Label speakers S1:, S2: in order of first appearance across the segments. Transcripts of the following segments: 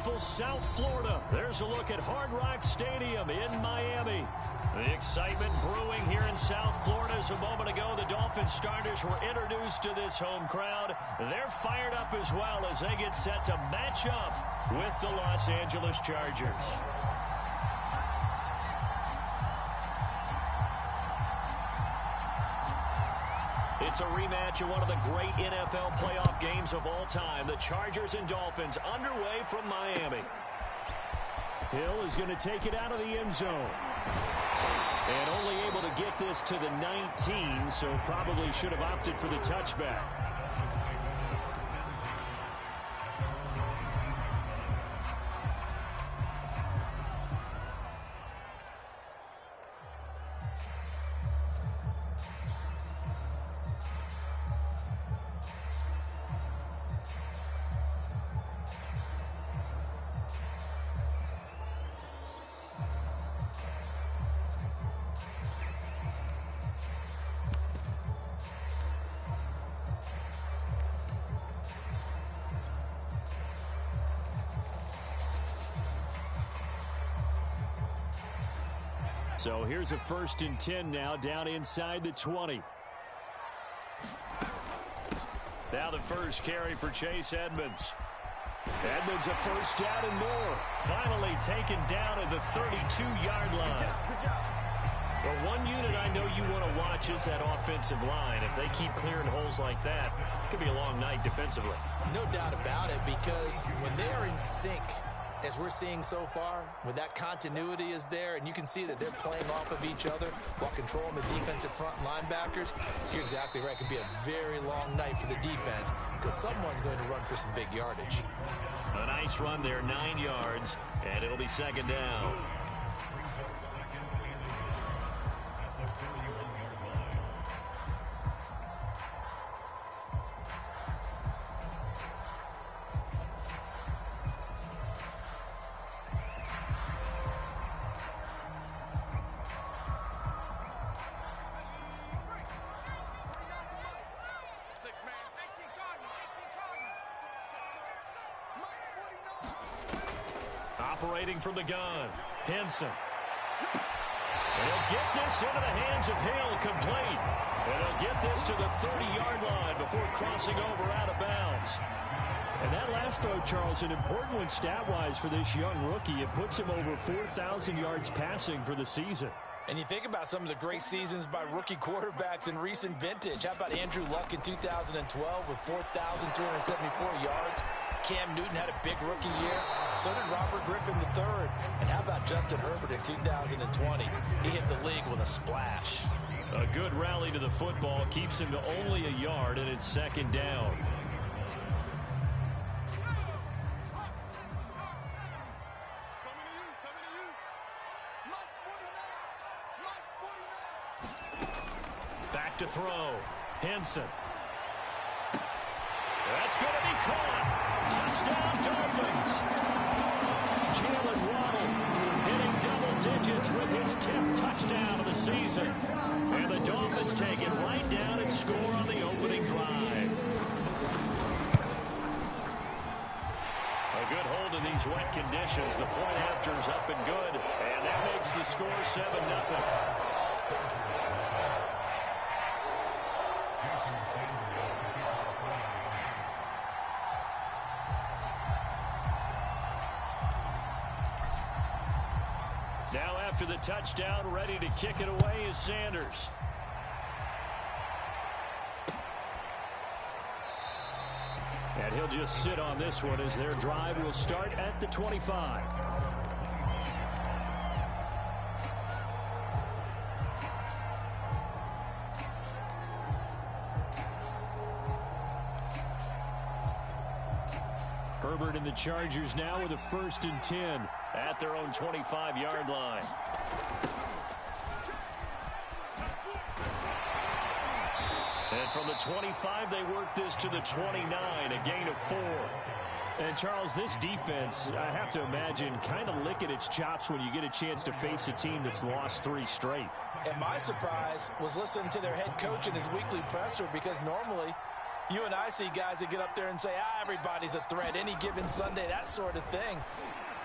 S1: beautiful South Florida. There's a look at Hard Rock Stadium in Miami. The excitement brewing here in South Florida. As a moment ago, the Dolphins starters were introduced to this home crowd. They're fired up as well as they get set to match up with the Los Angeles Chargers. It's a rematch of one of the great NFL playoff games of all time. The Chargers and Dolphins underway from Miami. Hill is going to take it out of the end zone. And only able to get this to the 19, so probably should have opted for the touchback. So here's a 1st and 10 now, down inside the 20. Now the first carry for Chase Edmonds. Edmonds a first down and more. Finally taken down at the 32-yard line. Well, one unit I know you want to watch is that offensive line. If they keep clearing holes like that, it could be a long night defensively.
S2: No doubt about it, because when they are in sync, as we're seeing so far, when that continuity is there and you can see that they're playing off of each other while controlling the defensive front linebackers, you're exactly right. It could be a very long night for the defense because someone's going to run for some big yardage.
S1: A nice run there, 9 yards, and it'll be 2nd down. Operating from the gun, Henson. And he'll get this into the hands of Hill, complete. And he'll get this to the 30-yard line before crossing over out of bounds. And that last throw, Charles, an important one stat-wise for this young rookie. It puts him over 4,000 yards passing for the season.
S2: And you think about some of the great seasons by rookie quarterbacks in recent vintage. How about Andrew Luck in 2012 with 4,374 yards? Cam Newton had a big rookie year. So did Robert Griffin III. And how about Justin Herbert in 2020? He hit the league with a splash.
S1: A good rally to the football keeps him to only a yard, and it's 2nd down. Back to throw. Henson. That's going to be caught. Touchdown, Dolphins. Jalen Waddle hitting double digits with his 10th touchdown of the season. And the Dolphins take it right down and score on the opening drive. A good hold in these wet conditions. The point after is up and good. And that makes the score 7-0. Now after the touchdown, ready to kick it away is Sanders. And he'll just sit on this one as their drive will start at the 25. Herbert and the Chargers now with a 1st and 10 at their own 25-yard line. And from the 25, they work this to the 29, a gain of 4. And, Charles, this defense, I have to imagine, kind of licking its chops when you get a chance to face a team that's lost 3 straight.
S2: And my surprise was listening to their head coach in his weekly presser, because normally You and I see guys that get up there and say, everybody's a threat any given Sunday, that sort of thing.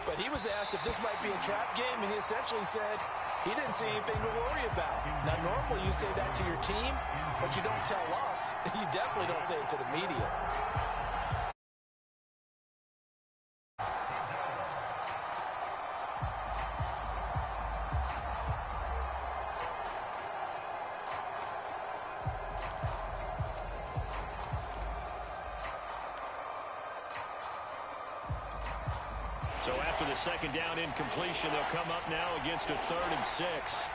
S2: But he was asked if this might be a trap game, and he essentially said he didn't see anything to worry about. Now, normally you say that to your team, but you don't tell us. You definitely don't say it to the media.
S1: So after the second down incompletion, they'll come up now against a 3rd and 6.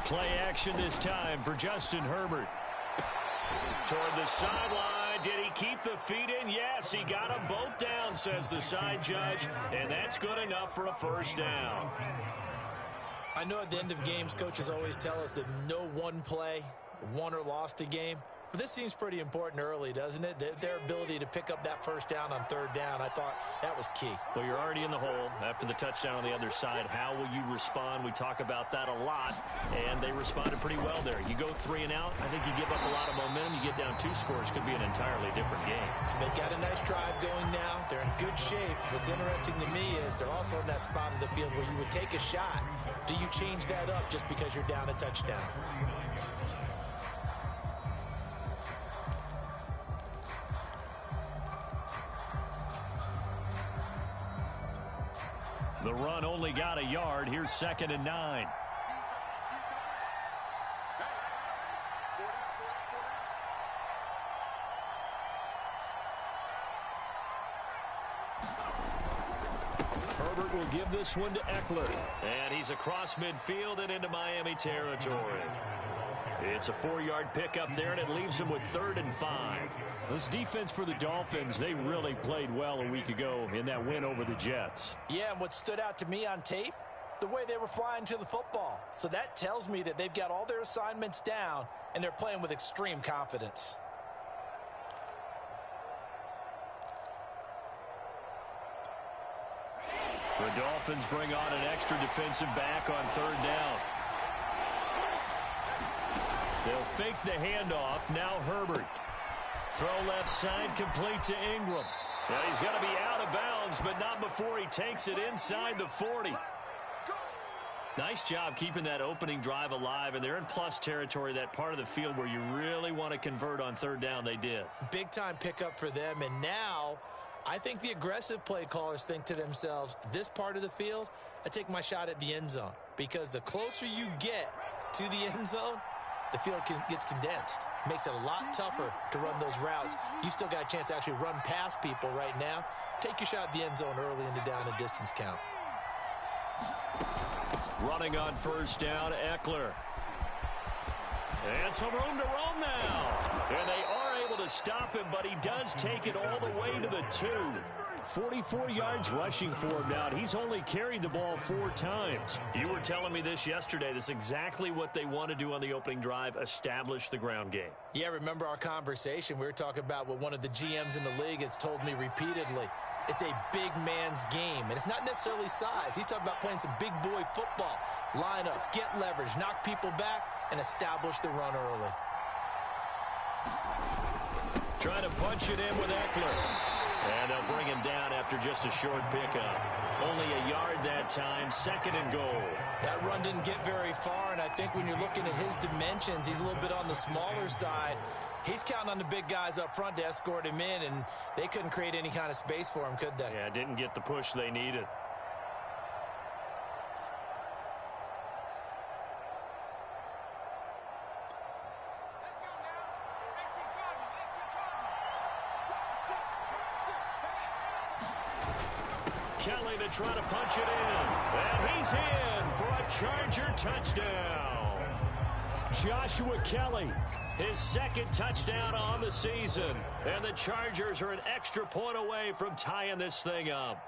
S1: Play action this time for Justin Herbert. Toward the sideline. Did he keep the feet in? Yes, he got them both down, says the side judge, and that's good enough for a first down.
S2: I know at the end of games, coaches always tell us that no one play won or lost a game. But this seems pretty important early, doesn't it? Their ability to pick up that first down on 3rd down, I thought that was key.
S1: Well, you're already in the hole after the touchdown on the other side. How will you respond? We talk about that a lot, and they responded pretty well there. You go 3 and out, I think you give up a lot of momentum. You get down 2 scores, could be an entirely different game.
S2: So they've got a nice drive going now. They're in good shape. What's interesting to me is they're also in that spot of the field where you would take a shot. Do you change that up just because you're down a touchdown?
S1: The run only got a yard. Here's 2nd and 9. Herbert will give this one to Eckler. And he's across midfield and into Miami territory. It's a 4-yard pickup there, and it leaves him with 3rd and 5. This defense for the Dolphins, they really played well a week ago in that win over the Jets.
S2: Yeah, and what stood out to me on tape, the way they were flying to the football. So that tells me that they've got all their assignments down, and they're playing with extreme confidence.
S1: The Dolphins bring on an extra defensive back on 3rd down. They'll fake the handoff. Now Herbert. Throw left side, complete to Ingram. Now he's going to be out of bounds, but not before he takes it inside the 40. Nice job keeping that opening drive alive, and they're in plus territory, that part of the field where you really want to convert on 3rd down. They did.
S2: Big-time pickup for them, and now I think the aggressive play callers think to themselves, this part of the field, I take my shot at the end zone, because the closer you get to the end zone, the field gets condensed. Makes it a lot tougher to run those routes. You still got a chance to actually run past people right now. Take your shot at the end zone early in the down and distance count.
S1: Running on 1st down, Eckler. And some room to roam now. And they are able to stop him, but he does take it all the way to the 2. 44 yards rushing for him now. He's only carried the ball 4 times. You were telling me this yesterday. This is exactly what they want to do on the opening drive, establish the ground game.
S2: Yeah, remember our conversation. We were talking about what one of the GMs in the league has told me repeatedly. It's a big man's game, and it's not necessarily size. He's talking about playing some big boy football. Line up, get leverage, knock people back, and establish the run early.
S1: Trying to punch it in with Eckler. And they'll bring him down after just a short pickup. Only a yard that time, 2nd and goal.
S2: That run didn't get very far, and I think when you're looking at his dimensions, he's a little bit on the smaller side. He's counting on the big guys up front to escort him in, and they couldn't create any kind of space for him, could they?
S1: Yeah, didn't get the push they needed. Kelly to try to punch it in. And he's in for a Charger touchdown. Joshua Kelly, his 2nd touchdown on the season. And the Chargers are an extra point away from tying this thing up.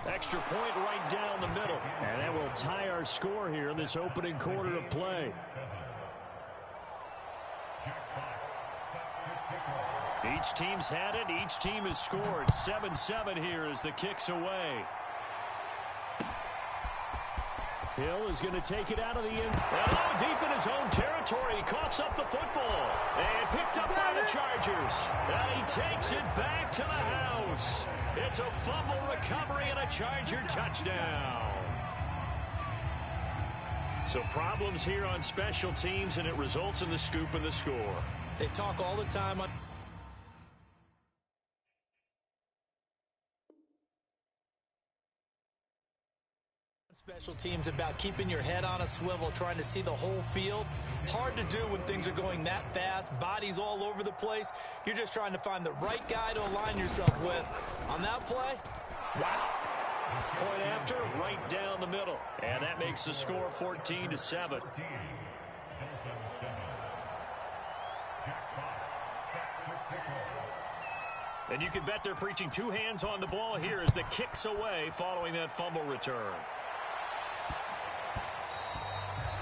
S1: Extra point right down the middle. And that will tie our score here in this opening quarter of play. Each team's had it. Each team has scored. 7-7 here as the kick's away. Hill is going to take it out of the end. And deep in his own territory. He coughs up the football. And picked up by the Chargers. And he takes it back to the house. It's a fumble recovery and a Charger touchdown. So problems here on special teams, and it results in the scoop and the score.
S2: They talk all the time on special teams about keeping your head on a swivel, trying to see the whole field. Hard to do when things are going that fast, bodies all over the place. You're just trying to find the right guy to align yourself with. On that play, wow.
S1: Point after, right down the middle. And that makes the score 14-7. And you can bet they're preaching two hands on the ball here as the kick's away following that fumble return.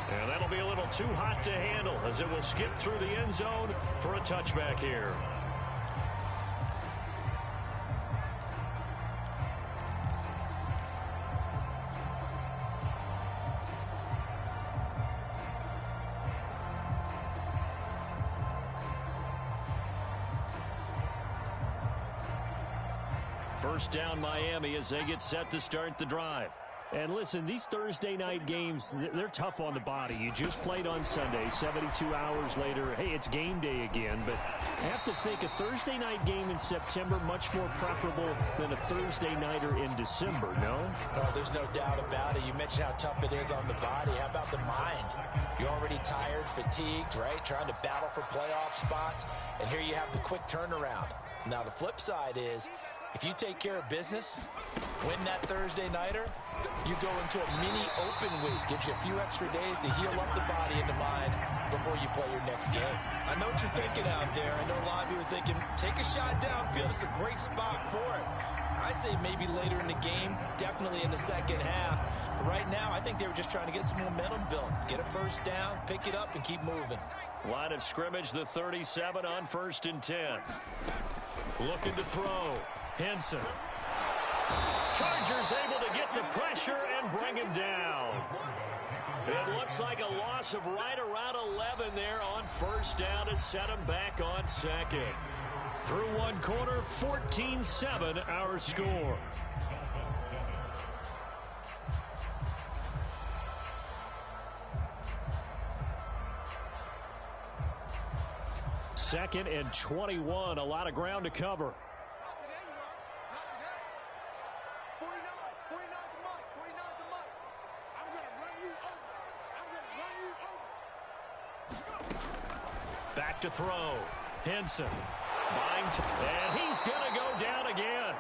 S1: And that'll be a little too hot to handle as it will skip through the end zone for a touchback here. First down Miami as they get set to start the drive.
S3: And listen, these Thursday night games, they're tough on the body. You just played on Sunday, 72 hours later. Hey, it's game day again. But I have to think a Thursday night game in September much more preferable than a Thursday nighter in December, no?
S2: Oh, there's no doubt about it. You mentioned how tough it is on the body. How about the mind? You're already tired, fatigued, right? Trying to battle for playoff spots. And here you have the quick turnaround. Now, the flip side is, if you take care of business, win that Thursday nighter, you go into a mini open week. Gives you a few extra days to heal up the body and the mind before you play your next game. I know what you're thinking out there. I know a lot of you are thinking, take a shot downfield. It's a great spot for it. I'd say maybe later in the game, definitely in the second half. But right now, I think they were just trying to get some momentum built. Get a first down, pick it up, and keep moving.
S1: Line of scrimmage, the 37 on 1st and 10. Looking to throw. Henson. Chargers able to get the pressure and bring him down. It looks like a loss of right around 11 there on first down to set him back on second. Through one quarter, 14-7 our score. Second and 21, a lot of ground to cover. Back to throw. Henson. And he's going to go down again.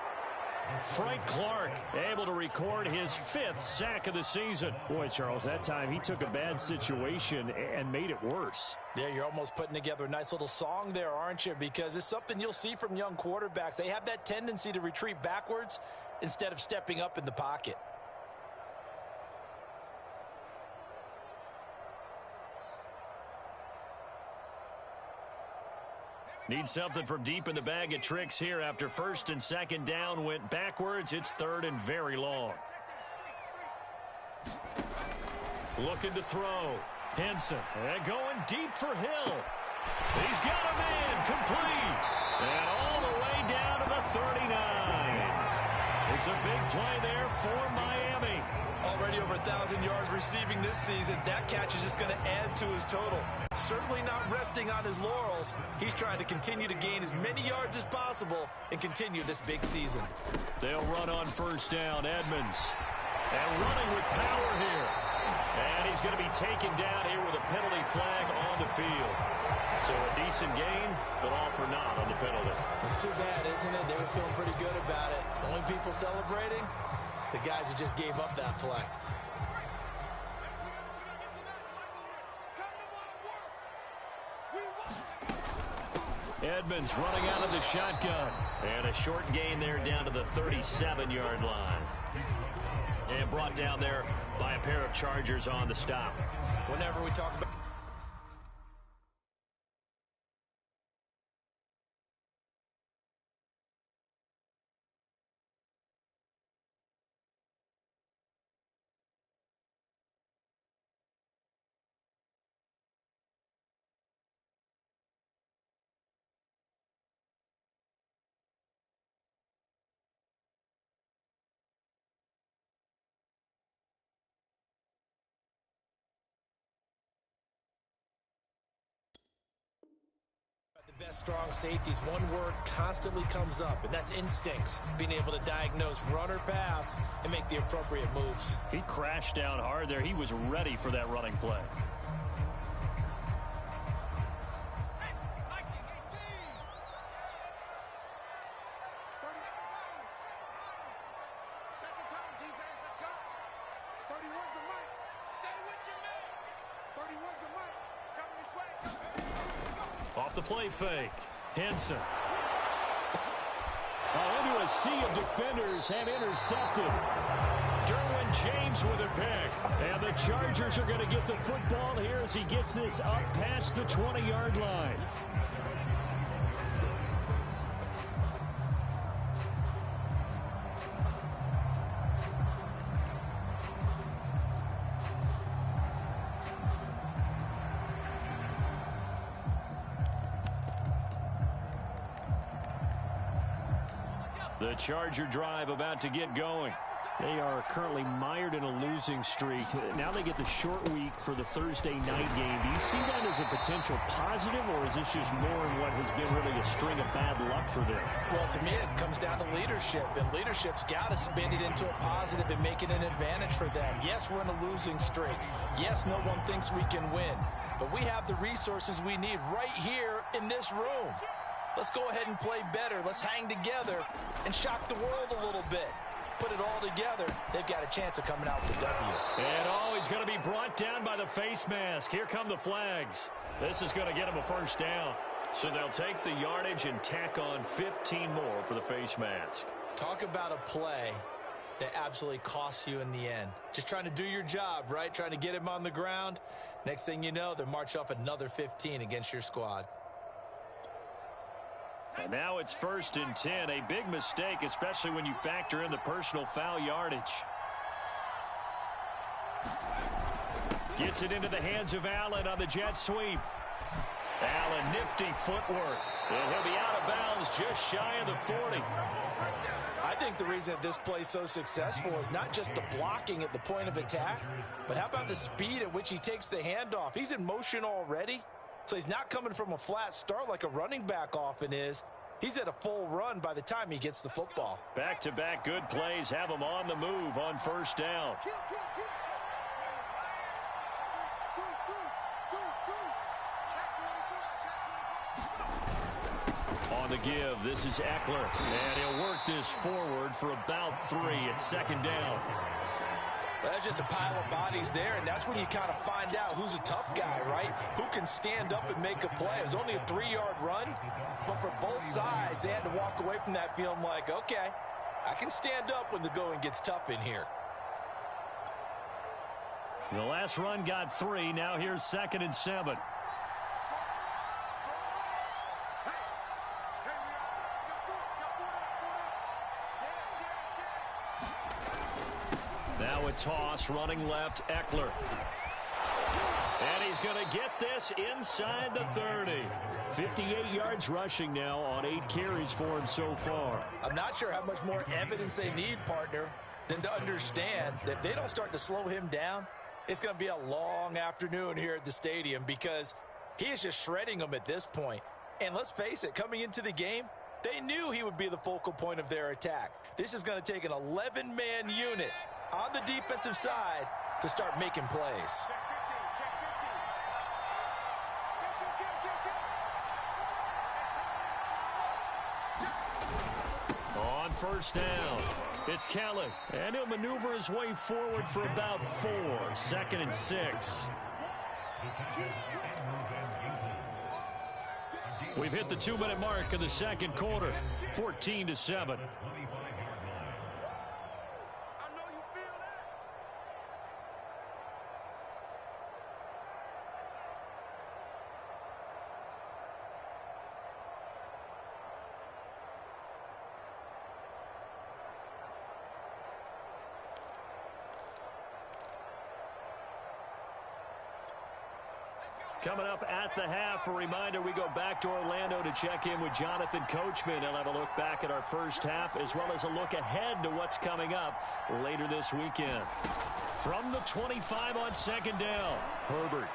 S1: Frank Clark able to record his 5th sack of the season.
S3: Boy, Charles, that time he took a bad situation and made it worse.
S2: Yeah, you're almost putting together a nice little song there, aren't you? Because it's something you'll see from young quarterbacks. They have that tendency to retreat backwards instead of stepping up in the pocket.
S1: Need something from deep in the bag of tricks here after first and second down went backwards. It's third and very long. Looking to throw. Henson. And going deep for Hill. He's got a man complete. And all the way down to the 39. It's a big play there for Miami.
S2: Already over 1,000 yards receiving this season. That catch is just going to add to his total. Certainly not resting on his laurels. He's trying to continue to gain as many yards as possible and continue this big season.
S1: They'll run on first down. Edmonds. And running with power here. And he's going to be taken down here with a penalty flag on the field. So a decent gain, but all for naught on the penalty.
S2: It's too bad, isn't it? They were feeling pretty good about it. The only people celebrating, the guys who just gave up that play.
S1: Edmonds running out of the shotgun. And a short gain there down to the 37-yard line. And brought down there by a pair of Chargers on the stop.
S2: Whenever we talk about best strong safeties, one word constantly comes up, and that's instincts. Being able to diagnose run or pass and make the appropriate moves.
S3: He crashed down hard there. He was ready for that running play. Off the play fake. Henson. Into a sea of defenders and intercepted. Derwin James with a pick. And the Chargers are going to get the football here as he gets this up past the 20-yard line. The Charger drive about to get going. They are currently mired in a losing streak. Now they get the short week for the Thursday night game. Do you see that as a potential positive, or is this just more in what has been really a string of bad luck for them?
S2: Well, to me, it comes down to leadership, and leadership's got to spin it into a positive and make it an advantage for them. Yes, we're in a losing streak. Yes, no one thinks we can win, but we have the resources we need right here in this room. Let's go ahead and play better. Let's hang together and shock the world a little bit. Put it all together. They've got a chance of coming out with the W.
S3: And he's going to be brought down by the face mask. Here come the flags. This is going to get him a first down. So they'll take the yardage and tack on 15 more for the face mask.
S2: Talk about a play that absolutely costs you in the end. Just trying to do your job, right? Trying to get him on the ground. Next thing you know, they march off another 15 against your squad.
S3: And now it's 1st and 10. A big mistake, especially when you factor in the personal foul yardage. Gets it into the hands of Allen on the jet sweep. Allen, nifty footwork. And he'll be out of bounds just shy of the 40.
S2: I think the reason that this play is so successful is not just the blocking at the point of attack, but how about the speed at which he takes the handoff? He's in motion already. So he's not coming from a flat start like a running back often is. He's at a full run by the time he gets the football.
S3: Back-to-back good plays have him on the move on first down. On the give, this is Eckler. And he'll work this forward for about 3 at 2nd down.
S2: Well, that's just a pile of bodies there, and that's when you kind of find out who's a tough guy, right? Who can stand up and make a play. It was only a 3-yard run, but for both sides, they had to walk away from that feeling like, okay, I can stand up when the going gets tough in here.
S3: The last run got 3. Now here's 2nd and 7. Now a toss, running left, Eckler. And he's going to get this inside the 30. 58 yards rushing now on 8 carries for him so far.
S2: I'm not sure how much more evidence they need, partner, than to understand that if they don't start to slow him down, it's going to be a long afternoon here at the stadium because he is just shredding them at this point. And let's face it, coming into the game, they knew he would be the focal point of their attack. This is going to take an 11-man unit on the defensive side to start making plays.
S3: On first down, it's Kelly, and he'll maneuver his way forward for about 4. 2nd and 6. We've hit the 2-minute mark of the second quarter, 14-7. Coming up at the half, a reminder, we go back to Orlando to check in with Jonathan Coachman. He'll have a look back at our first half as well as a look ahead to what's coming up later this weekend. From the 25 on 2nd down, Herbert.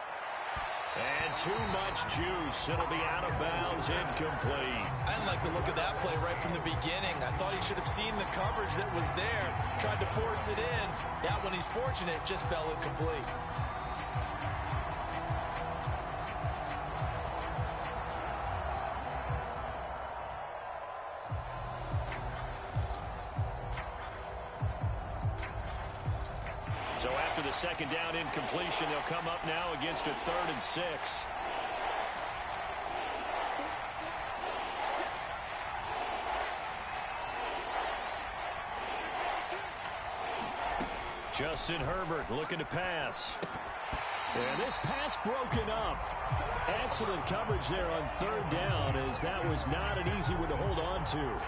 S1: And too much juice. It'll be out of bounds, incomplete.
S2: I didn't like the look of that play right from the beginning. I thought he should have seen the coverage that was there, tried to force it in. That one, he's fortunate, just fell incomplete.
S1: So after the second down incompletion, they'll come up now against a 3rd and 6. Justin Herbert looking to pass. And this pass broken up. Excellent coverage there on 3rd down, as that was not an easy one to hold on to.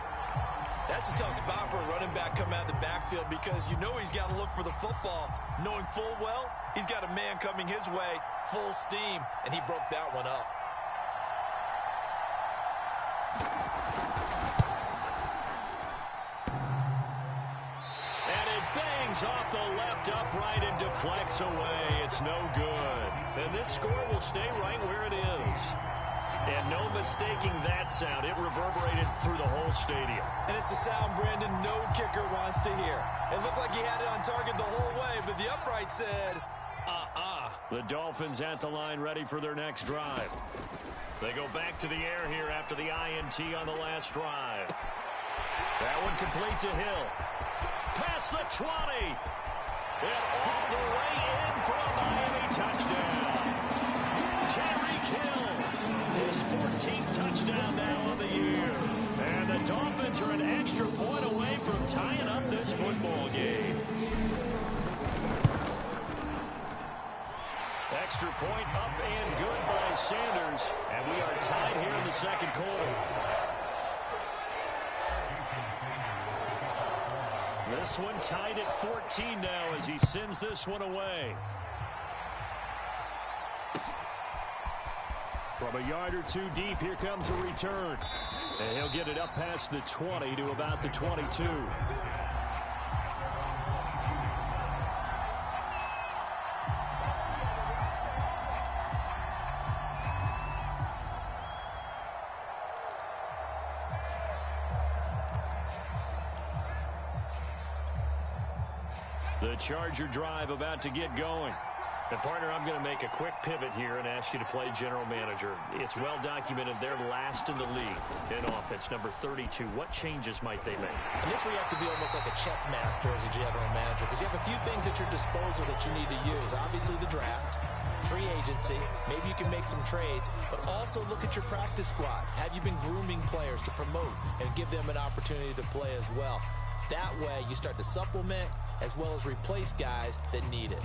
S2: That's a tough spot for a running back coming out of the backfield, because you know he's got to look for the football, knowing full well he's got a man coming his way, full steam, and he broke that one up.
S1: And it bangs off the left upright and deflects away. It's no good. And this score will stay right where it is. And no mistaking that sound. It reverberated through the whole stadium.
S2: And it's the sound, Brandon, no kicker wants to hear. It looked like he had it on target the whole way, but the upright said,
S1: The Dolphins at the line, ready for their next drive. They go back to the air here after the INT on the last drive. That one complete to Hill. Past the 20. And all the way in for a Miami touchdown. Tyreek Hill. His 14th touchdown now on the year. And the Dolphins are an extra point away from tying up this football game. Extra point up and good by Sanders. And we are tied here in the second quarter. This one tied at 14 now as he sends this one away. From a yard or two deep, here comes a return. And he'll get it up past the 20 to about the 22. The Charger drive about to get going. And partner, I'm going to make a quick pivot here and ask you to play general manager. It's well documented they're last in the league in offense, number 32. What changes might they make?
S2: And this where you have to be almost like a chess master as a general manager, because you have a few things at your disposal that you need to use. Obviously the draft, free agency, maybe you can make some trades, but also look at your practice squad. Have you been grooming players to promote and give them an opportunity to play as well? That way you start to supplement as well as replace guys that need it.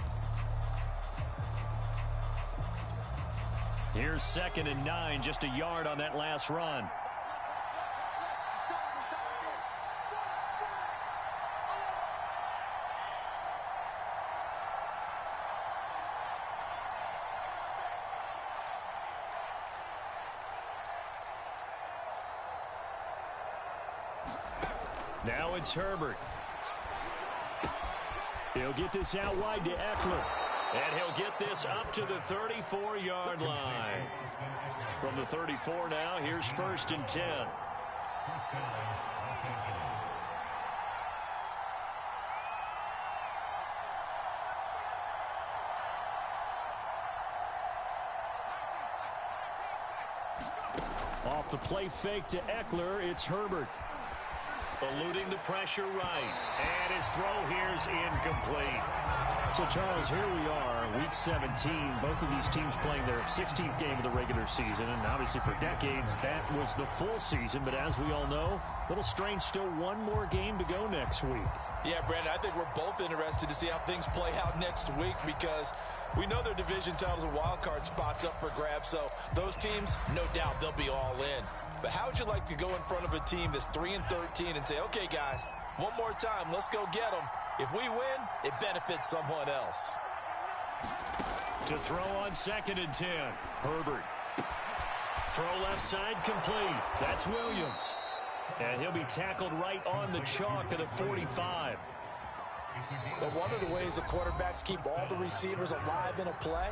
S1: Here's 2nd and 9, just a yard on that last run. Now it's Herbert. He'll get this out wide to Eckler. And he'll get this up to the 34-yard line. From the 34 now, here's 1st and 10. Off the play fake to Eckler, it's Herbert. Eluding the pressure right. And his throw here's incomplete. So, Charles, here we are, Week 17. Both of these teams playing their 16th game of the regular season. And obviously for decades, that was the full season. But as we all know, a little strange, still one more game to go next week.
S2: Yeah, Brandon, I think we're both interested to see how things play out next week, because we know their division titles and wild card spots up for grabs. So those teams, no doubt, they'll be all in. But how would you like to go in front of a team that's 3-13 and say, okay, guys, one more time, let's go get them. If we win, it benefits someone else.
S1: To throw on 2nd and 10, Herbert. Throw left side complete. That's Williams. And he'll be tackled right on the chalk of the 45.
S2: But one of the ways the quarterbacks keep all the receivers alive in a play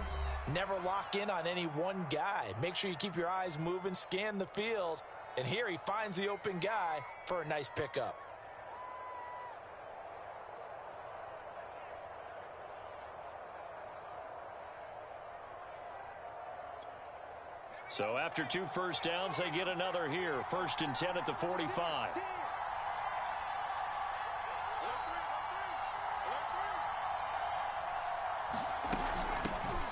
S2: Never lock in on any one guy. Make sure you keep your eyes moving, scan the field. And here he finds the open guy for a nice pickup.
S3: So after 2 first downs, they get another here. 1st and 10 at the 45.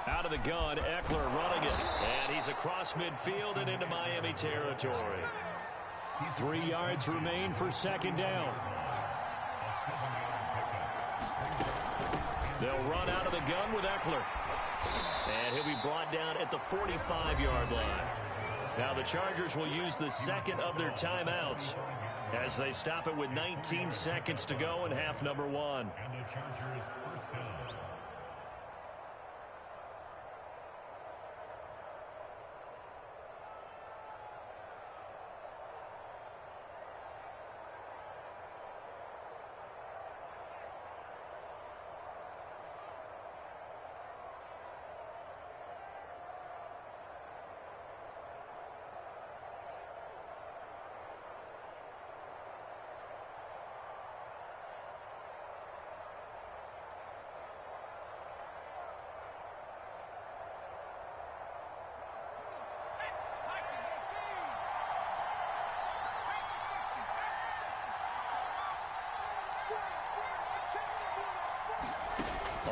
S3: Out of the gun, Eckler running it. And he's across midfield and into Miami territory. 3 yards remain for 2nd down. They'll run out of the gun with Eckler. And he'll be brought down at the 45-yard line. Now the Chargers will use the 2nd of their timeouts as they stop it with 19 seconds to go in half number 1.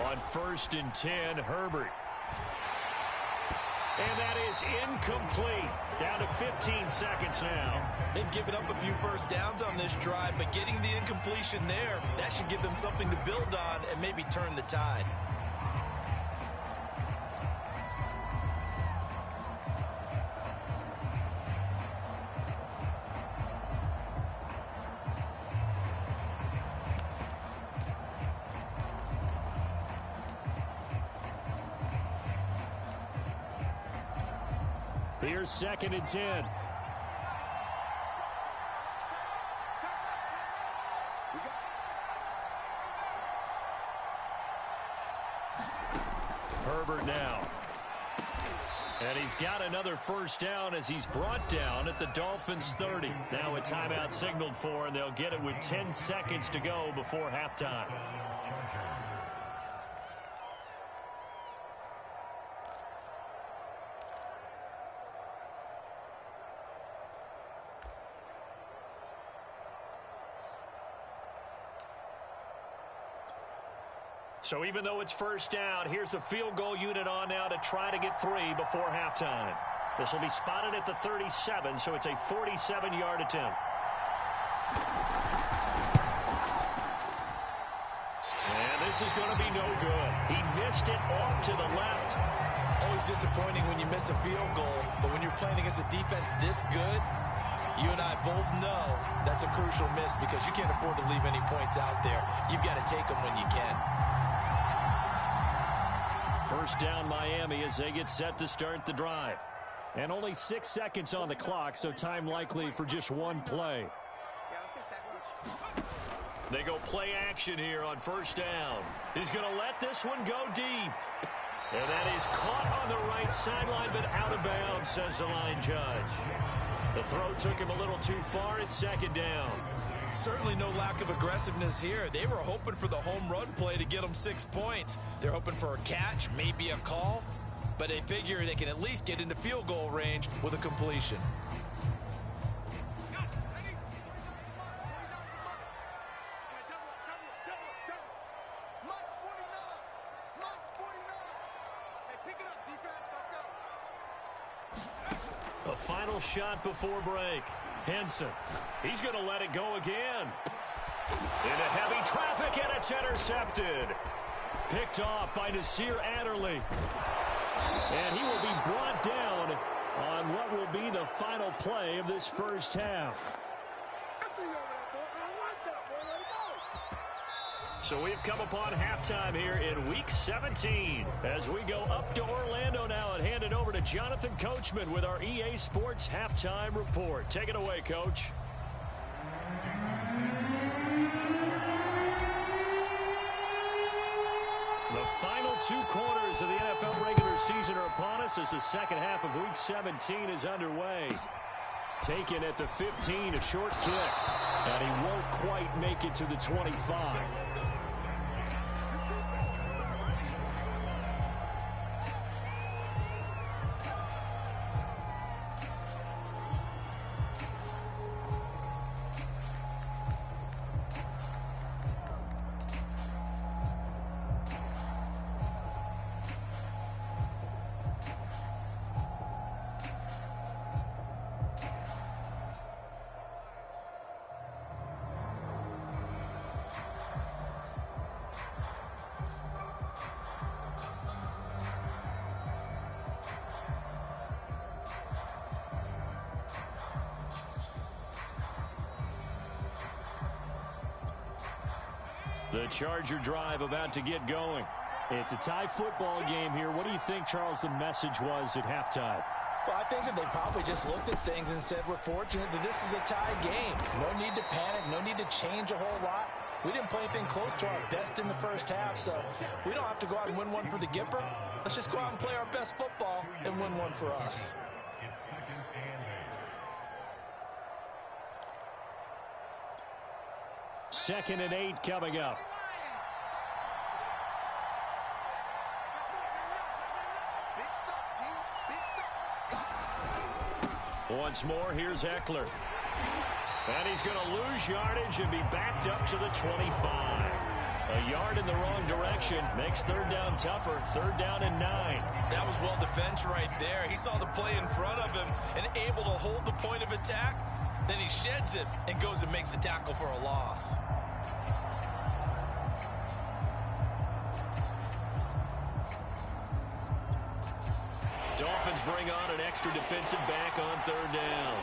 S3: On 1st and 10, Herbert. And that is incomplete. Down to 15 seconds now.
S2: They've given up a few first downs on this drive, but getting the incompletion there, that should give them something to build on and maybe turn the tide.
S3: Here's 2nd and 10. Herbert now. And he's got another first down as he's brought down at the Dolphins' 30. Now a timeout signaled for, and they'll get it with 10 seconds to go before halftime. So even though it's first down, here's the field goal unit on now to try to get 3 before halftime. This will be spotted at the 37, so it's a 47-yard attempt. And this is going to be no good. He missed it off to the left.
S2: Always disappointing when you miss a field goal, but when you're playing against a defense this good, you and I both know that's a crucial miss because you can't afford to leave any points out there. You've got to take them when you can.
S3: First down Miami as they get set to start the drive. And only 6 seconds on the clock, so time likely for just one play. They go play action here on first down. He's going to let this one go deep. And that is caught on the right sideline, but out of bounds, says the line judge. The throw took him a little too far. It's 2nd down.
S2: Certainly no lack of aggressiveness here. They were hoping for the home run play to get them 6 points. They're hoping for a catch, maybe a call, but they figure they can at least get into field goal range with a completion.
S3: A final shot before break. Henson, he's going to let it go again. Into heavy traffic, and it's intercepted. Picked off by Nasir Adderley. And he will be brought down on what will be the final play of this first half. So we've come upon halftime here in Week 17 as we go up to Orlando now and hand it over to Jonathan Coachman with our EA Sports Halftime Report. Take it away, Coach. The final
S1: two quarters of the NFL regular season are upon us as the second half of Week 17 is underway. Taken at the 15, a short kick. And he won't quite make it to the 25. The Charger drive about to get going.
S3: It's a tie football game here. What do you think, Charles, the message was at halftime?
S2: Well, I think that they probably just looked at things and said, we're fortunate that this is a tie game. No need to panic. No need to change a whole lot. We didn't play anything close to our best in the first half, so we don't have to go out and win one for the Gipper. Let's just go out and play our best football and win one for us.
S3: Second and 8 coming up.
S1: Once more, here's Eckler. And he's going to lose yardage and be backed up to the 25. A yard in the wrong direction makes third down tougher. Third down and 9.
S4: That was well defended right there. He saw the play in front of him and able to hold the point of attack. Then he sheds it and goes and makes a tackle for a loss.
S1: Dolphins bring on an extra defensive back on third down.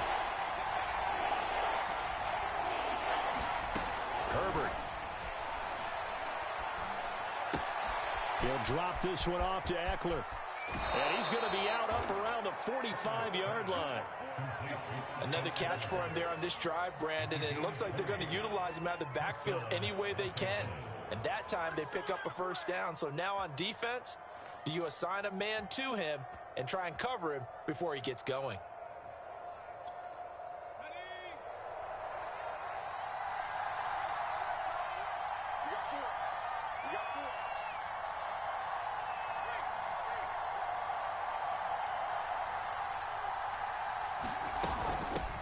S1: Herbert.
S3: He'll drop this one off to Eckler.
S1: And he's going to be out up around the 45-yard line.
S2: Another catch for him there on this drive, Brandon, and it looks like they're going to utilize him out of the backfield any way they can. And that time they pick up a first down. So now on defense, do you assign a man to him and try and cover him before he gets going?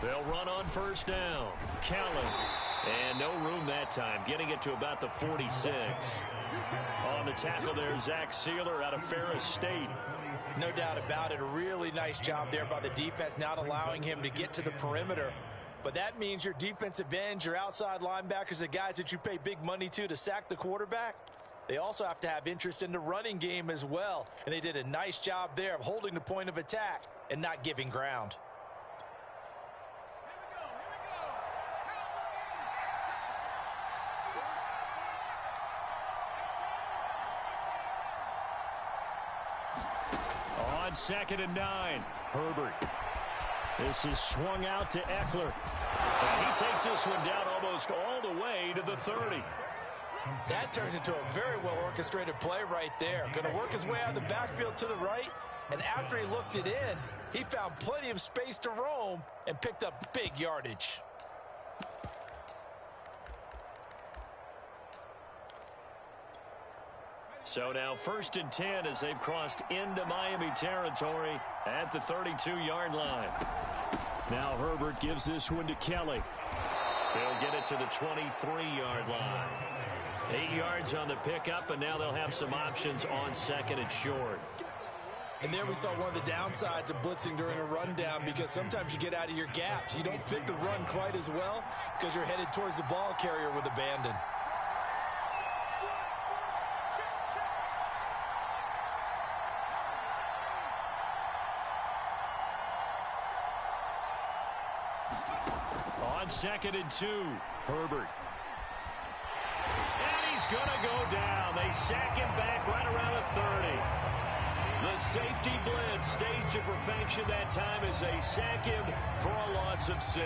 S1: They'll run on first down. Callan. And no room that time, getting it to about the 46. On the tackle there, Zach Sealer out of Ferris State.
S2: No doubt about it. A really nice job there by the defense, not allowing him to get to the perimeter. But that means your defensive ends, your outside linebackers, the guys that you pay big money to sack the quarterback, they also have to have interest in the running game as well. And they did a nice job there of holding the point of attack and not giving ground.
S1: On second and 9, Herbert.
S3: This is swung out to Eckler.
S1: And he takes this one down almost all the way to the 30.
S2: That turns into a very well-orchestrated play right there. Going to work his way out of the backfield to the right. And after he looked it in, he found plenty of space to roam and picked up big yardage.
S1: So now first and 10 as they've crossed into Miami territory at the 32-yard line.
S3: Now Herbert gives this one to Kelly.
S1: They'll get it to the 23-yard line. 8 yards on the pickup, and now they'll have some options on second and short.
S4: And there we saw one of the downsides of blitzing during a rundown, because sometimes you get out of your gaps. You don't fit the run quite as well because you're headed towards the ball carrier with abandon.
S1: On second and 2, Herbert. And he's going to go down. They sack him back right around the 30. The safety blitz staged to perfection that time as they sack him for a loss of 6.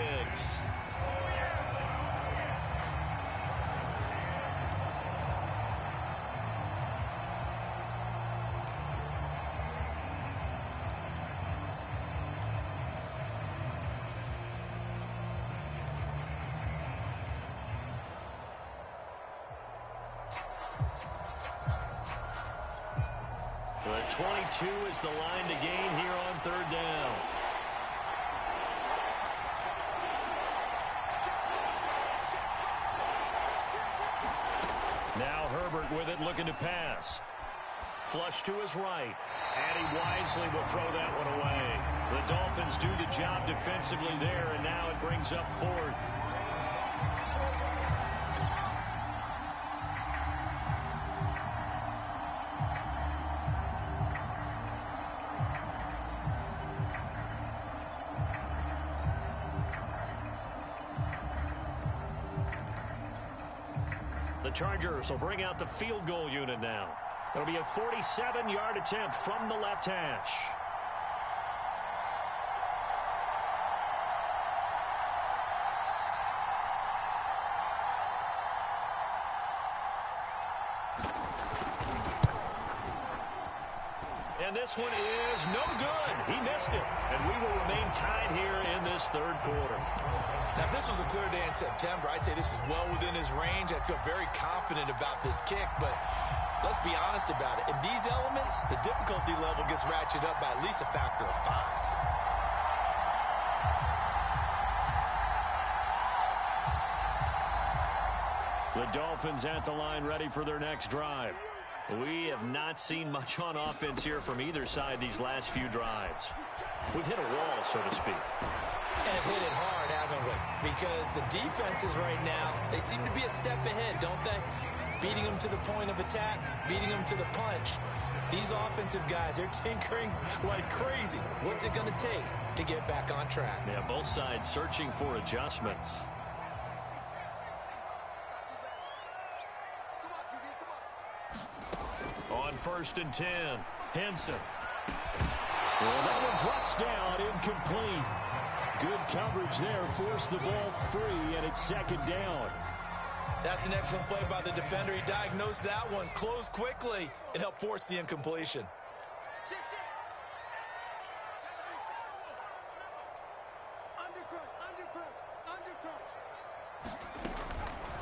S3: The 22 is the line to gain here on third down. Now Herbert with it, looking to pass. Flush to his right. And he wisely will throw that one away. The Dolphins do the job defensively there, and now it brings up fourth. The Chargers will bring out the field goal unit now. It'll be a 47-yard attempt from the left hash. And this one is no good. He missed it. And we will remain tied here in this third quarter.
S4: Now, if this was a clear day in September, I'd say this is well within his range. I feel very confident about this kick, but let's be honest about it. In these elements, the difficulty level gets ratcheted up by at least a factor of 5.
S3: The Dolphins at the line, ready for their next drive. We have not seen much on offense here from either side these last few drives. We've hit a wall, so to speak.
S4: And have hit it hard, haven't we? Because the defenses right now, they seem to be a step ahead, don't they? Beating them to the point of attack, beating them to the punch. These offensive guys, they're tinkering like crazy. What's it going to take to get back on track?
S3: Yeah, both sides searching for adjustments. On 1st and 10, Henson. Well, that one drops down, incomplete. Good coverage there, forced the ball free, and it's 2nd down.
S4: That's an excellent play by the defender. He diagnosed that one, closed quickly, and helped force the incompletion.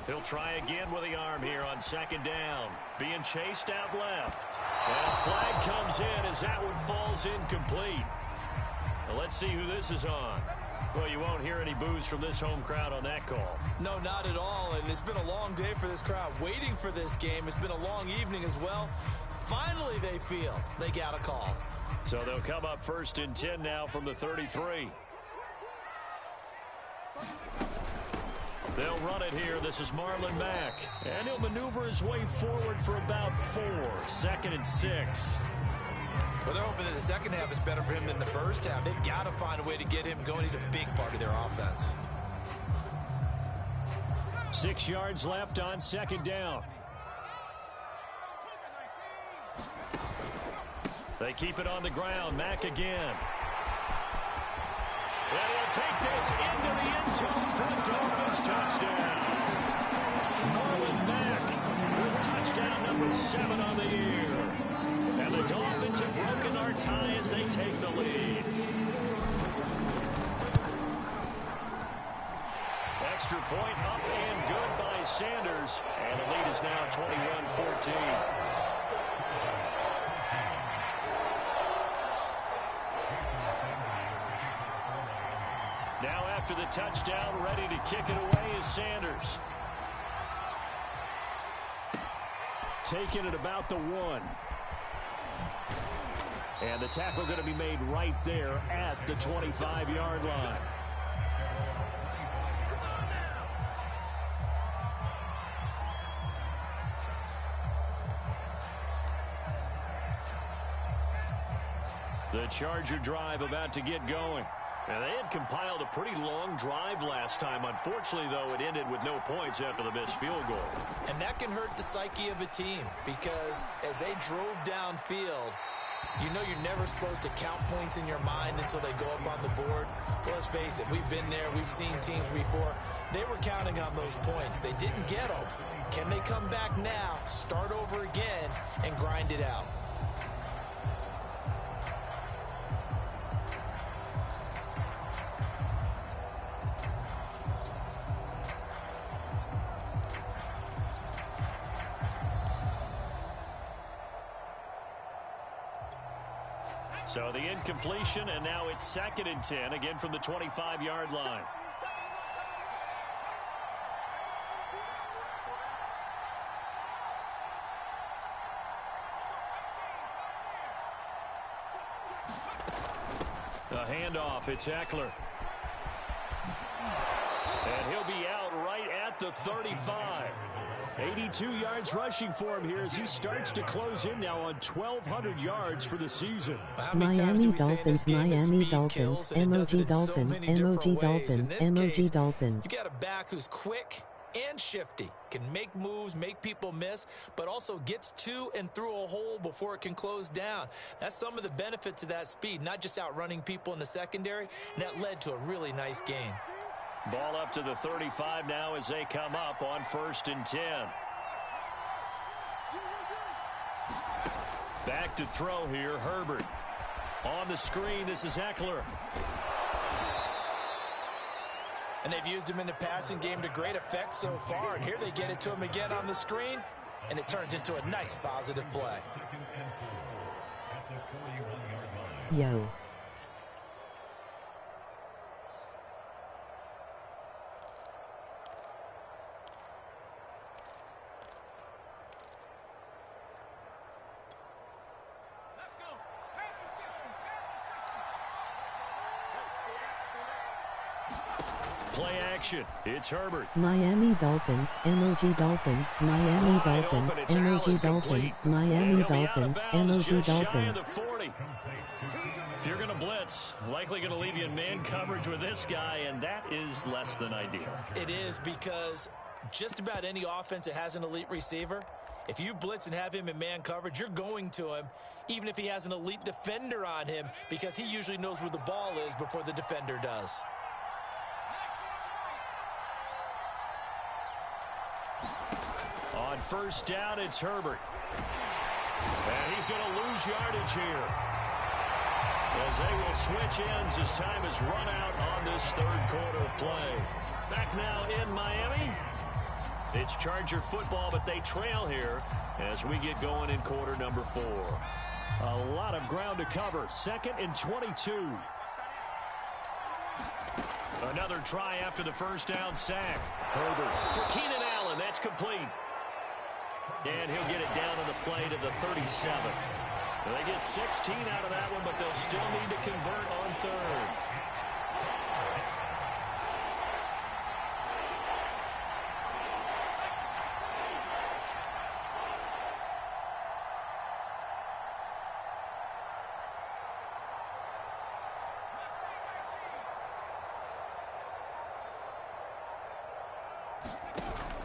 S3: He'll try again with the arm here on 2nd down. Being chased out left. And a flag comes in as that one falls incomplete. Now let's see who this is on. Well, you won't hear any boos from this home crowd on that call.
S4: No, not at all. And it's been a long day for this crowd waiting for this game. It's been a long evening as well. Finally, they feel they got a call.
S3: So they'll come up 1st and 10 now from the 33. They'll run it here. This is Marlon Mack. And he'll maneuver his way forward for about 4. 2nd and 6.
S4: Well, they're hoping that the second half is better for him than the first half. They've got to find a way to get him going. He's a big part of their offense.
S3: 6 yards left on 2nd down. They keep it on the ground. Mack again. And he'll take this into the end zone for a Dolphins touchdown. Marlon Mack with touchdown number 7 on the year. And the Dolphins have broken our tie as they take the lead. Extra point up and good by Sanders. And the lead is now 21-14. Now after the touchdown, ready to kick it away is Sanders. Taking it about the 1. And the tackle going to be made right there at the 25-yard line. The Charger drive about to get going. And they had compiled a pretty long drive last time. Unfortunately, though, it ended with no points after the missed field goal.
S4: And that can hurt the psyche of a team because as they drove downfield, you know you're never supposed to count points in your mind until they go up on the board. Well, let's face it, we've been there. We've seen teams before. They were counting on those points. They didn't get them. Can they come back now, start over again, and grind it out?
S3: So the incompletion, and now it's 2nd and 10, again from the 25-yard line. The handoff, it's Eckler. And he'll be out right at the 35. 82 yards rushing for him here as he starts to close in now on 1,200 yards for the season.
S5: Miami Dolphins, Miami Dolphins, emoji Dolphin, emoji Dolphin, emoji Dolphin.
S4: You got a back who's quick and shifty, can make moves, make people miss, but also gets to and through a hole before it can close down. That's some of the benefits of that speed, not just outrunning people in the secondary, and that led to a really nice game.
S3: Ball up to the 35 now as they come up on 1st and 10. Back to throw here, Herbert. On the screen, this is Eckler.
S4: And they've used him in the passing game to great effect so far. And here they get it to him again on the screen, and it turns into a nice positive play.
S5: Yo.
S3: Play action. It's Herbert.
S5: Miami Dolphins, emoji Dolphin, Miami Dolphins, emoji Dolphin, Miami Dolphins, emoji Dolphin.
S3: If you're going to blitz, likely going to leave you in man coverage with this guy, and that is less than ideal.
S4: It is, because just about any offense that has an elite receiver, if you blitz and have him in man coverage, you're going to him, even if he has an elite defender on him, because he usually knows where the ball is before the defender does.
S3: On 1st down, it's Herbert. And he's going to lose yardage here, as they will switch ends as time is run out on this 3rd quarter of play. Back now in Miami. It's Charger football, but they trail here as we get going in quarter number 4. A lot of ground to cover. 2nd and 22. Another try after the 1st down sack. Herbert for Keenan Allen. That's complete. And he'll get it down to the play to the 37. They get 16 out of that one, but they'll still need to convert on 3rd.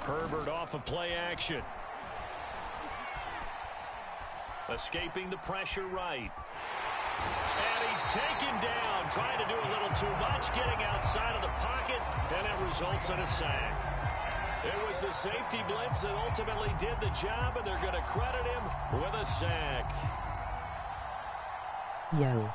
S3: Herbert off of play action. Escaping the pressure right. And he's taken down, trying to do a little too much, getting outside of the pocket, and it results in a sack. It was the safety blitz that ultimately did the job, and they're going to credit him with a sack.
S5: Yo.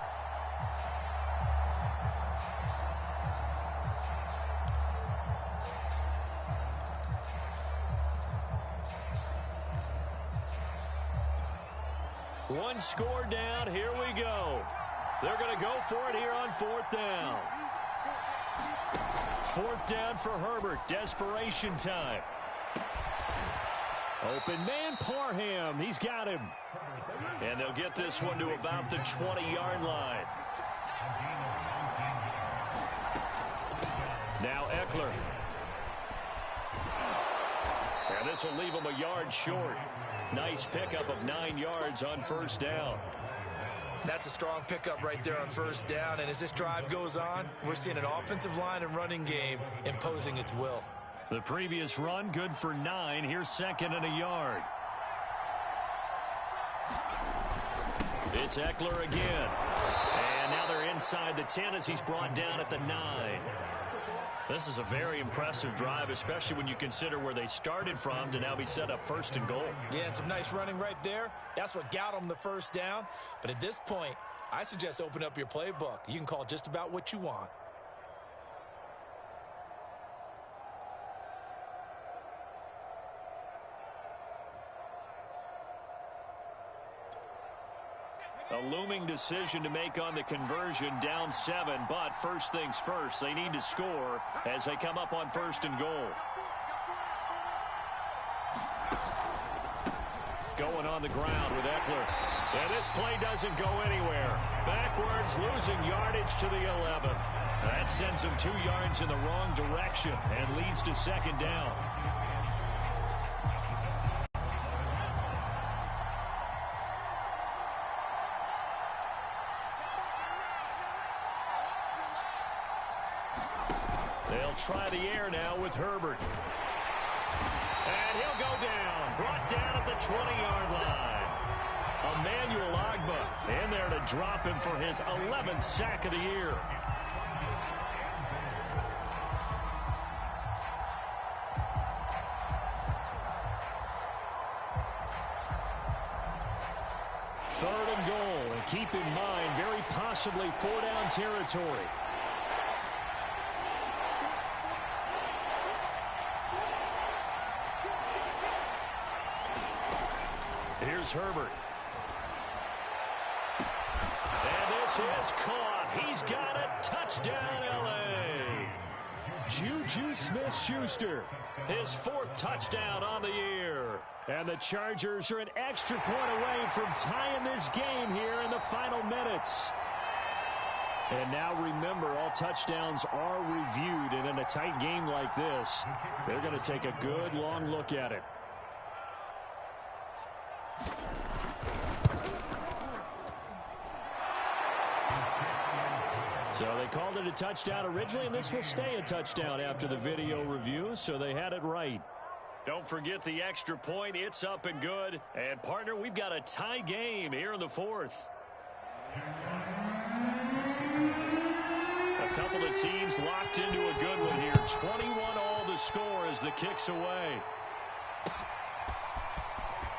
S3: One score down. Here we go. They're going to go for it here on 4th down. 4th down for Herbert. Desperation time. Open man, Parham. He's got him. And they'll get this one to about the 20-yard line. Now Eckler. And this will leave him a yard short. Nice pickup of 9 yards on 1st down.
S4: That's a strong pickup right there on 1st down. And as this drive goes on, we're seeing an offensive line and running game imposing its will.
S3: The previous run, good for 9. Here's 2nd and a yard. It's Eckler again. And now they're inside the 10 as he's brought down at the 9. This is a very impressive drive, especially when you consider where they started from to now be set up 1st and goal.
S4: Yeah, and some nice running right there. That's what got them the 1st down. But at this point, I suggest open up your playbook. You can call just about what you want.
S3: A looming decision to make on the conversion, down 7, but first things first, they need to score as they come up on 1st and goal. Going on the ground with Eckler. And this play doesn't go anywhere. Backwards, losing yardage to the 11. That sends him 2 yards in the wrong direction and leads to 2nd down. They'll try the air now with Herbert. And he'll go down. Brought down at the 20-yard line. Emmanuel Ogbah in there to drop him for his 11th sack of the year. Third and goal. And keep in mind, very possibly 4-down territory. Here's Herbert. And this is caught. He's got a touchdown, L.A. Juju Smith-Schuster, his 4th touchdown on the year. And the Chargers are an extra point away from tying this game here in the final minutes. And now remember, all touchdowns are reviewed. And in a tight game like this, they're going to take a good long look at it. So they called it a touchdown originally, and this will stay a touchdown after the video review, so they had it right. Don't forget the extra point. It's up and good. And, partner, we've got a tie game here in the 4th. A couple of teams locked into a good one here. 21-all the score as the kick's away.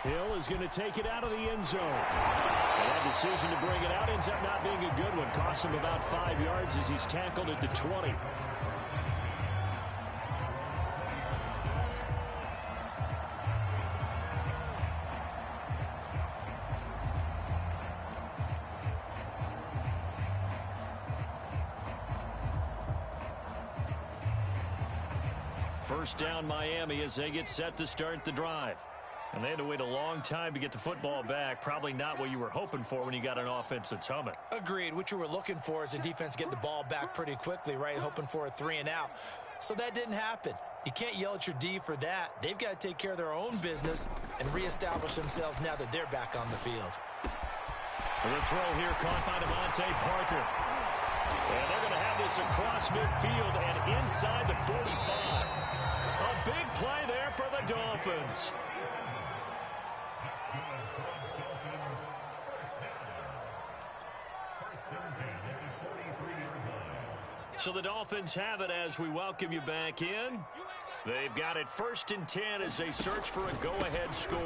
S3: Hill is going to take it out of the end zone. And that decision to bring it out ends up not being a good one. Costs him about 5 yards as he's tackled at the 20. First down Miami as they get set to start the drive. And they had to wait a long time to get the football back. Probably not what you were hoping for when you got an offense that's humming.
S4: Agreed. What you were looking for is the defense getting the ball back pretty quickly, right? Hoping for a 3-and-out. So that didn't happen. You can't yell at your D for that. They've got to take care of their own business and reestablish themselves now that they're back on the field.
S3: The throw here caught by Devontae Parker. And they're going to have this across midfield and inside the 45. A big play there for the Dolphins. So the Dolphins have it as we welcome you back in. They've got it 1st and 10 as they search for a go-ahead score.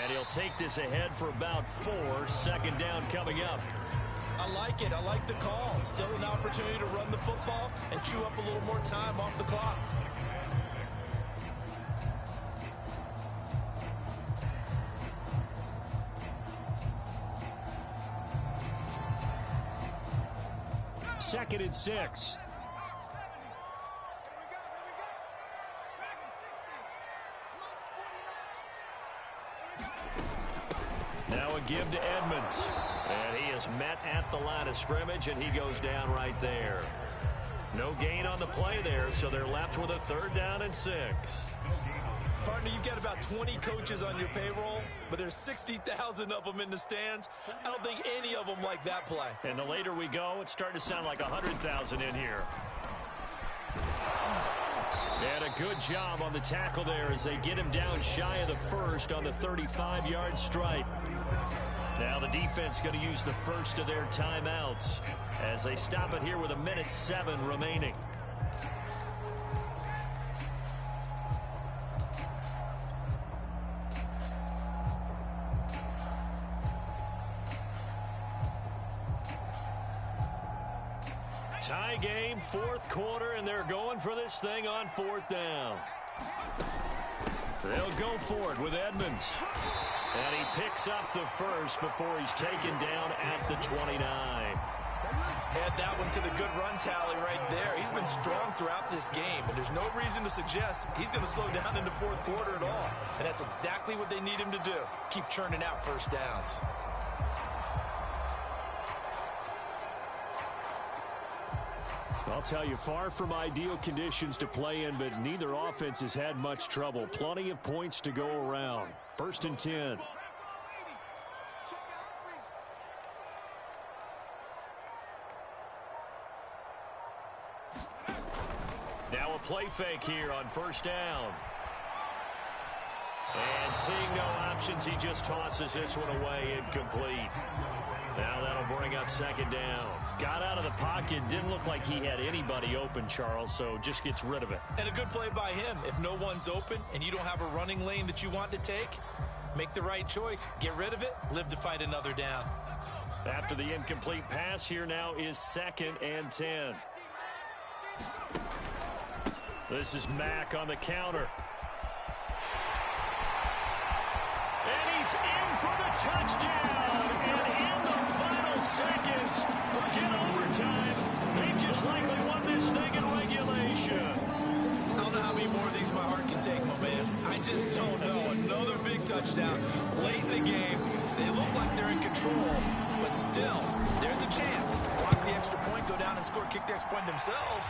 S3: And he'll take this ahead for about 4. 2nd down coming up.
S4: I like it. I like the call. Still an opportunity to run the football and chew up a little more time off the clock.
S3: Second and 6. Now a give to Edmonds. And he is met at the line of scrimmage, and he goes down right there. No gain on the play there, so they're left with a 3rd down and 6.
S4: Partner, you've got about 20 coaches on your payroll, but there's 60,000 of them in the stands. I don't think any of them like that play.
S3: And the later we go, it's starting to sound like 100,000 in here. And a good job on the tackle there as they get him down shy of the 1st on the 35-yard stripe. Now the defense going to use the first of their timeouts as they stop it here with 1:07 remaining. Tie game, 4th quarter, and they're going for this thing on 4th down. They'll go for it with Edmonds. And he picks up the first before he's taken down at the 29.
S4: Add that one to the good run tally right there. He's been strong throughout this game, and there's no reason to suggest he's going to slow down in the fourth quarter at all. And that's exactly what they need him to do. Keep churning out first downs.
S3: I'll tell you, far from ideal conditions to play in, but neither offense has had much trouble. Plenty of points to go around. 1st and 10. Now a play fake here on 1st down. And seeing no options, he just tosses this one away, incomplete. Now that'll bring up 2nd down. Got out of the pocket, didn't look like he had anybody open, Charles, so just gets rid of it.
S4: And a good play by him. If no one's open and you don't have a running lane that you want to take, make the right choice. Get rid of it, live to fight another down.
S3: After the incomplete pass, here now is 2nd and 10. This is Mack on the counter. And he's in for the touchdown. And in the final seconds, forget overtime. They just likely won this thing in regulation.
S4: I don't know how many more of these my heart can take, my man. I just don't know. Another big touchdown late in the game. They look like they're in control, but still, there's a chance. Block the extra point, go down and score, kick the extra point themselves.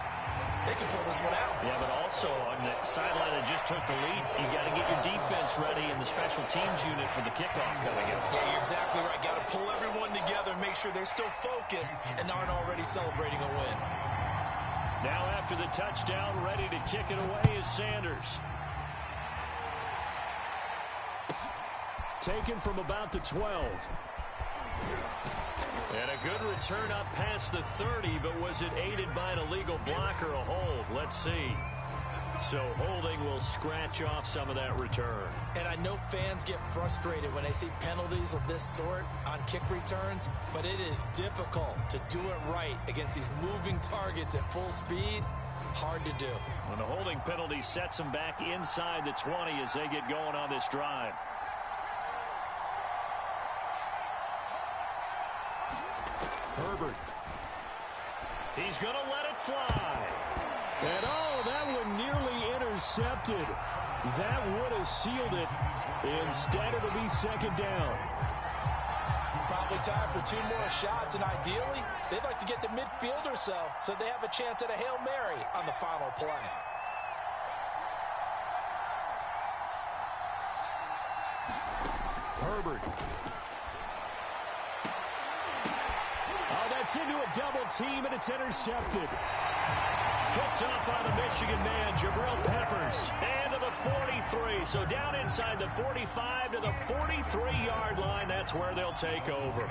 S4: They can pull this one out.
S3: Yeah, but also on the sideline that just took the lead, you got to get your defense ready in the special teams unit for the kickoff coming up.
S4: Yeah, you're exactly right. Got to pull everyone together, make sure they're still focused and aren't already celebrating a win.
S3: Now after the touchdown, ready to kick it away is Sanders. Taken from about the 12. And a good return up past the 30, but was it aided by an illegal block or a hold? Let's see. So holding will scratch off some of that return.
S4: And I know fans get frustrated when they see penalties of this sort on kick returns, but it is difficult to do it right against these moving targets at full speed. Hard to do.
S3: And the holding penalty sets them back inside the 20 as they get going on this drive. Herbert. He's going to let it fly. And oh, that one nearly intercepted. That would have sealed it. Instead, it'll be 2nd down.
S2: Probably time for 2 more shots, and ideally, they'd like to get the midfield or so they have a chance at a Hail Mary on the final play.
S3: Herbert. Oh, that's into a double team, and it's intercepted. Picked up by the Michigan man, Jabril Peppers. And to the 43. So down inside the 45 to the 43-yard line. That's where they'll take over.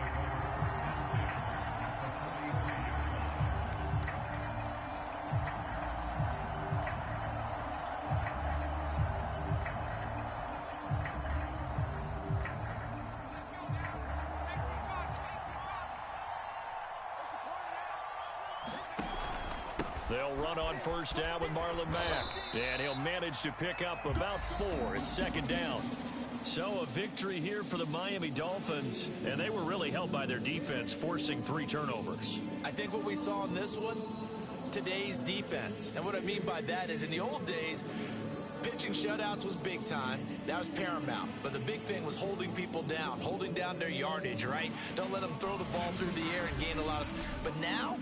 S3: They'll run on 1st down with Marlon Mack. And he'll manage to pick up about 4. It's 2nd down. So a victory here for the Miami Dolphins. And they were really helped by their defense, forcing 3 turnovers.
S4: I think what we saw in this one, today's defense. And what I mean by that is in the old days, pitching shutouts was big time. That was paramount. But the big thing was holding people down, holding down their yardage, right? Don't let them throw the ball through the air and gain a lot of... But now,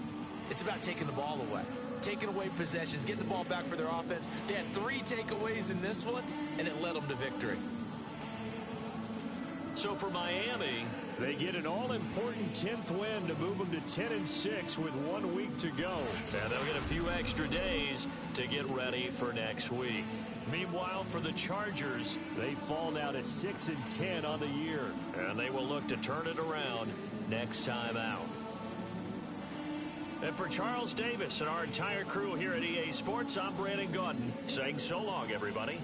S4: it's about taking the ball away. Taking away possessions, getting the ball back for their offense. They had 3 takeaways in this one, and it led them to victory.
S3: So for Miami, they get an all-important 10th win to move them to 10-6 with 1 week to go. And they'll get a few extra days to get ready for next week. Meanwhile, for the Chargers, they fall now to 6-10 on the year. And they will look to turn it around next time out. And for Charles Davis and our entire crew here at EA Sports, I'm Brandon Gaudin saying so long, everybody.